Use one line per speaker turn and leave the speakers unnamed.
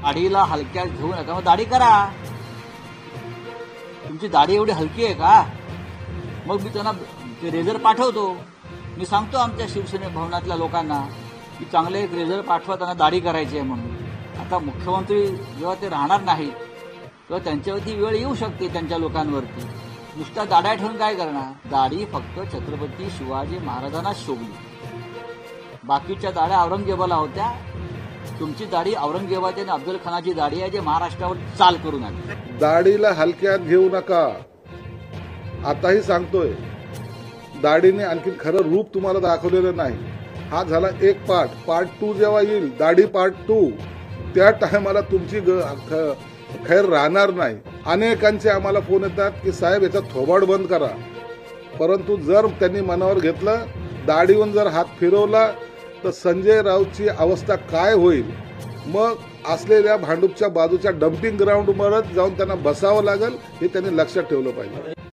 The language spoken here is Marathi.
दाढीला हलक्यात घेऊ नका, मग दाढी करा. तुमची दाढी एवढी हलकी आहे का? मग मी त्यांना रेझर पाठवतो. मी सांगतो आमच्या शिवसेने भवनातल्या लोकांना की चांगले एक रेझर पाठवा, त्यांना दाढी करायची आहे म्हणून. आता मुख्यमंत्री जेव्हा ते राहणार नाहीत तेव्हा त्यांच्यावरती वेळ येऊ शकते त्यांच्या लोकांवरती. नुसत्या दाढ्या ठेवून काय करणार? दाढी फक्त छत्रपती शिवाजी महाराजांना शोभली. बाकीच्या दाढ्या औरंगजेबाला होत्या. तुमची दाढी औरंगजेबाची आणि अफजल खानाची दाढी आहे, जे महाराष्ट्रावर चाल करून आली.
दाढीला हलक्यात घेऊ नका. आताही सांगतोय, दाढीने आणखी खरं रूप तुम्हाला दाखवलेलं नाही. हा झाला एक पार्ट. पार्ट 2 जेव्हा येईल, दाढी पार्ट 2, त्या टायमाला तुमची खैर राहणार नाही. अनेकांचे आम्हाला फोन येतात की साहेब याचा थोबाड बंद करा. परंतु जर त्यांनी मनावर घेतलं, दाढीवरून जर हात फिरवला, तर संजय राऊतची अवस्था काय होईल? मग असलेल्या भांडूपच्या बाजूच्या डम्पिंग ग्राउंडवरच जाऊन त्यांना बसावं लागेल, हे त्यांनी लक्षात ठेवलं पाहिजे.